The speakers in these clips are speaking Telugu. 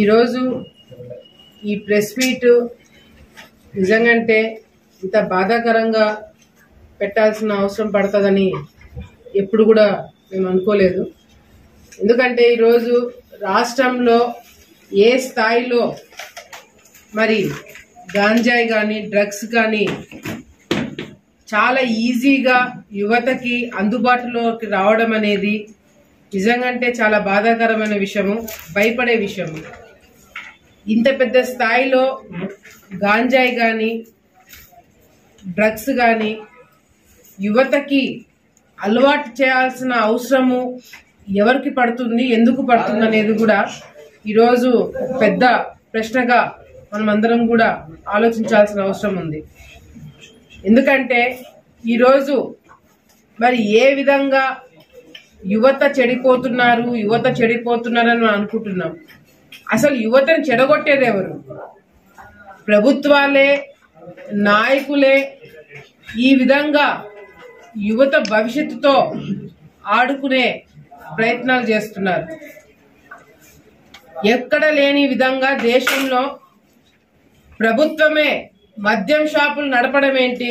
ఈరోజు ఈ ప్రెస్ మీట్ నిజంగంటే ఇంత బాధాకరంగా పెట్టాల్సిన అవసరం పడుతుందని ఎప్పుడు కూడా మేము అనుకోలేదు. ఎందుకంటే ఈరోజు రాష్ట్రంలో ఏ స్థాయిలో మరి గాంజాయి కానీ డ్రగ్స్ కానీ చాలా ఈజీగా యువతకి అందుబాటులోకి రావడం అనేది నిజంగాంటే చాలా బాధాకరమైన విషయము, భయపడే విషయము. ఇంత పెద్ద స్థాయిలో గాంజాయి కానీ డ్రగ్స్ కానీ యువతకి అలవాటు చేయాల్సిన అవసరము ఎవరికి పడుతుంది, ఎందుకు పడుతుంది అనేది కూడా ఈరోజు పెద్ద ప్రశ్నగా మనం అందరం కూడా ఆలోచించాల్సిన అవసరం ఉంది. ఎందుకంటే ఈరోజు మరి ఏ విధంగా యువత చెడిపోతున్నారని మనం అనుకుంటున్నాం. అసలు యువతను చెడగొట్టేది ఎవరు? ప్రభుత్వాలే, నాయకులే ఈ విధంగా యువత భవిష్యత్తుతో ఆడుకునే ప్రయత్నాలు చేస్తున్నారు. ఎక్కడ లేని విధంగా దేశంలో ప్రభుత్వమే మద్యం షాపులు నడపడం ఏంటి,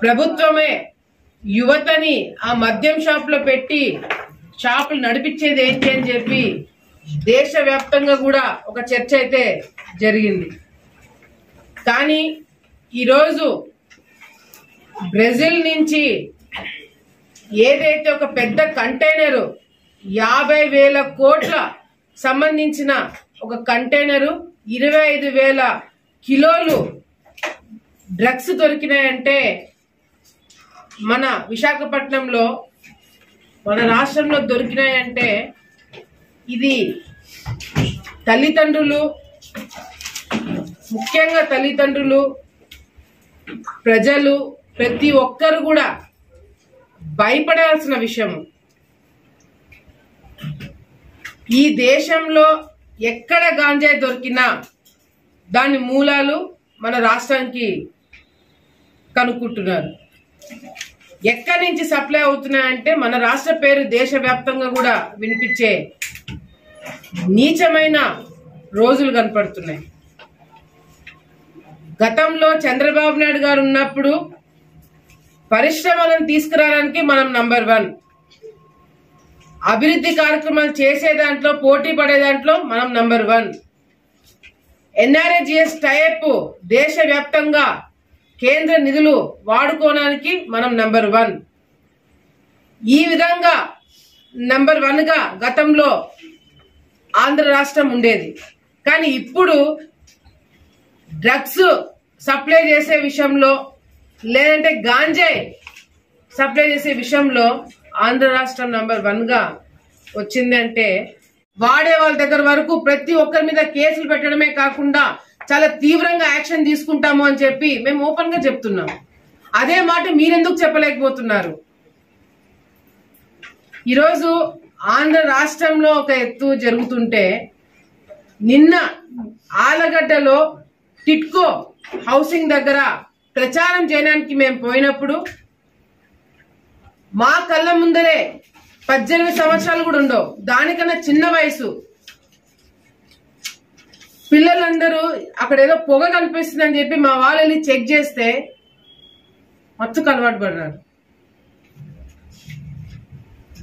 ప్రభుత్వమే యువతని ఆ మద్యం షాపులో పెట్టి షాపులు నడిపించేది ఏంటి అని చెప్పి దేశవ్యాప్తంగా కూడా ఒక చర్చ అయితే జరిగింది. కానీ ఈరోజు బ్రెజిల్ నుంచి ఏదైతే ఒక పెద్ద కంటైనరు 50,000 కోట్ల సంబంధించిన ఒక కంటైనరు 25,000 కిలోలు డ్రగ్స్ దొరికినాయంటే మన విశాఖపట్నంలో మన రాష్ట్రంలో దొరికినాయంటే ఇది తల్లిదండ్రులు, ముఖ్యంగా తల్లిదండ్రులు, ప్రజలు ప్రతి ఒక్కరు కూడా భయపడాల్సిన విషయము. ఈ దేశంలో ఎక్కడ గాంజాయి దొరికినా దాని మూలాలు మన రాష్ట్రానికి కనుక్కుంటున్నారు. ఎక్కడి నుంచి సప్లై అవుతున్నాయంటే మన రాష్ట్ర పేరు దేశవ్యాప్తంగా కూడా వినిపించే నీచమైన రోజులు కనపడుతున్నాయి. గతంలో చంద్రబాబు నాయుడు గారు ఉన్నప్పుడు పరిశ్రమలను తీసుకురావడానికి మనం నంబర్ 1, అభివృద్ధి కార్యక్రమాలు చేసే దాంట్లో, పోటీ పడే దాంట్లో మనం నంబర్ 1, ఎన్ఆర్ఏజిఎస్ టైప్ దేశవ్యాప్తంగా కేంద్ర నిధులు వాడుకోవడానికి మనం నంబర్ 1. ఈ విధంగా నంబర్ 1గా గతంలో ఆంధ్ర రాష్ట్రం ఉండేది. కానీ ఇప్పుడు డ్రగ్స్ సప్లై చేసే విషయంలో, లేదంటే గాంజాయి సప్లై చేసే విషయంలో ఆంధ్ర రాష్ట్రం నంబర్ 1గా వచ్చిందంటే వాడే వాళ్ళ దగ్గర వరకు ప్రతి ఒక్కరి మీద కేసులు పెట్టడమే కాకుండా చాలా తీవ్రంగా యాక్షన్ తీసుకుంటాము అని చెప్పి మేము ఓపెన్ గా చెప్తున్నాం. అదే మాట మీరెందుకు చెప్పలేకపోతున్నారు? ఈరోజు ఆంధ్ర రాష్ట్రంలో ఒక ఎత్తు జరుగుతుంటే, నిన్న ఆలగడ్డలో టిట్కో హౌసింగ్ దగ్గర ప్రచారం చేయడానికి మేము పోయినప్పుడు మా కళ్ళ ముందరే 18 సంవత్సరాలు కూడా ఉండవు, దానికన్నా చిన్న వయసు పిల్లలందరూ అక్కడ ఏదో పొగ కనిపిస్తుందని చెప్పి మా వాళ్ళని చెక్ చేస్తే మత్తుకు అలవాటు పడ్డారు.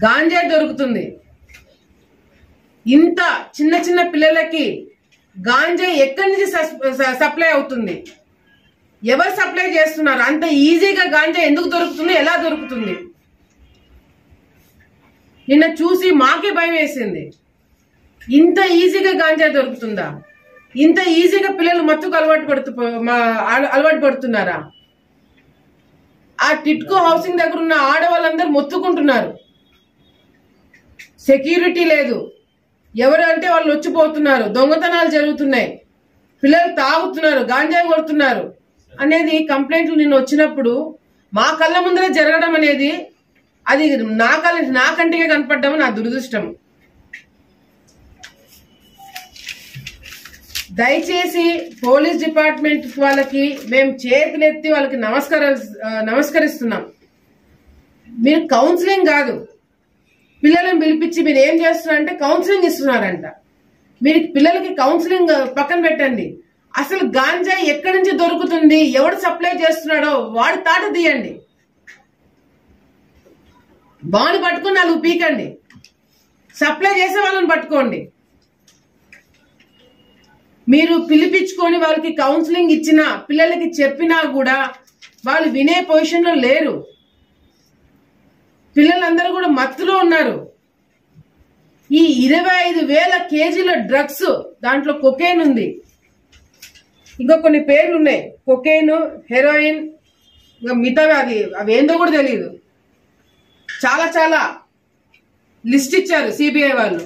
గాంజాయి దొరుకుతుంది. ఇంత చిన్న చిన్న పిల్లలకి గాంజాయి ఎక్కడి నుంచి సప్లై అవుతుంది? ఎవరు సప్లై చేస్తున్నారు? అంత ఈజీగా గాంజాయి ఎందుకు దొరుకుతుంది, ఎలా దొరుకుతుంది? నిన్న చూసి మాకే భయం వేసింది. ఇంత ఈజీగా గాంజాయి దొరుకుతుందా? ఇంత ఈజీగా పిల్లలు మత్తుకు అలవాటు పడుతున్నారా? ఆ టిట్కో హౌసింగ్ దగ్గర ఉన్న ఆడవాళ్ళందరూ మొత్తుకుంటున్నారు. సెక్యూరిటీ లేదు, ఎవరు అంటే వాళ్ళు వచ్చిపోతున్నారు, దొంగతనాలు జరుగుతున్నాయి, పిల్లలు తాగుతున్నారు, గాంజాయి కొడుతున్నారు అనేది కంప్లైంట్లు నిన్న వచ్చినప్పుడు మా కళ్ళ ముందరే జరగడం అనేది అది నా కంటికే కనపడ్డం నా దురదృష్టం. దయచేసి పోలీస్ డిపార్ట్మెంట్ వాళ్ళకి మేము చేతులెత్తి వాళ్ళకి నమస్కరిస్తున్నాం. మీరు కౌన్సిలింగ్ కాదు, పిల్లలను పిలిపించి మీరు ఏం చేస్తున్నారంటే కౌన్సిలింగ్ ఇస్తున్నారంట. మీరు పిల్లలకి కౌన్సిలింగ్ పక్కన పెట్టండి, అసలు గాంజా ఎక్కడి నుంచి దొరుకుతుంది, ఎవడు సప్లై చేస్తున్నాడో వాడి తాట తీయండి, వాడిని పట్టుకుని 4 పీకండి, సప్లై చేసే వాళ్ళని పట్టుకోండి. మీరు పిలిపించుకొని వాళ్ళకి కౌన్సిలింగ్ ఇచ్చినా పిల్లలకి చెప్పినా కూడా వాళ్ళు వినే పొజిషన్ లో లేరు. పిల్లలందరూ కూడా మత్తులో ఉన్నారు. ఈ 25,000 కేజీల డ్రగ్స్, దాంట్లో కొకేన్ ఉంది, ఇంకా కొన్ని పేర్లు ఉన్నాయి, కొకేన్, హెరోయిన్, ఇంకా మిగతావి అవి ఏందో కూడా తెలియదు. చాలా చాలా లిస్ట్ ఇచ్చారు సిబిఐ వాళ్ళు.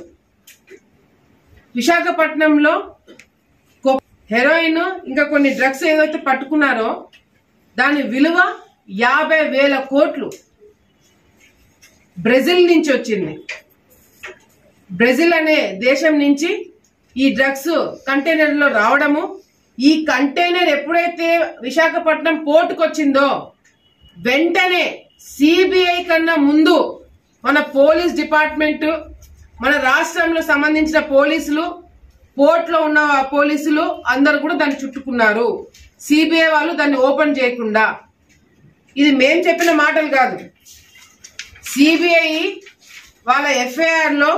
విశాఖపట్నంలో హెరోయిన్ ఇంకా కొన్ని డ్రగ్స్ ఏదైతే పట్టుకున్నారో దాని విలువ 50,000 కోట్లు బ్రెజిల్ నుంచి వచ్చింది. బ్రెజిల్ అనే దేశం నుంచి ఈ డ్రగ్స్ కంటైనర్ లో రావడము, ఈ కంటైనర్ ఎప్పుడైతే విశాఖపట్నం పోర్టుకు వచ్చిందో వెంటనే సిబిఐ కన్నా ముందు మన పోలీస్ డిపార్ట్మెంట్, మన రాష్ట్రంలో సంబంధించిన పోలీసులు, పోర్ట్ లో ఉన్న పోలీసులు అందరు కూడా దాన్ని చుట్టుకున్నారు. సిబిఐ వాళ్ళు దాన్ని ఓపెన్ చేయకుండా. ఇది మేం చెప్పిన మాటలు కాదు, సిబిఐ వాళ్ళ ఎఫ్ఐఆర్ లో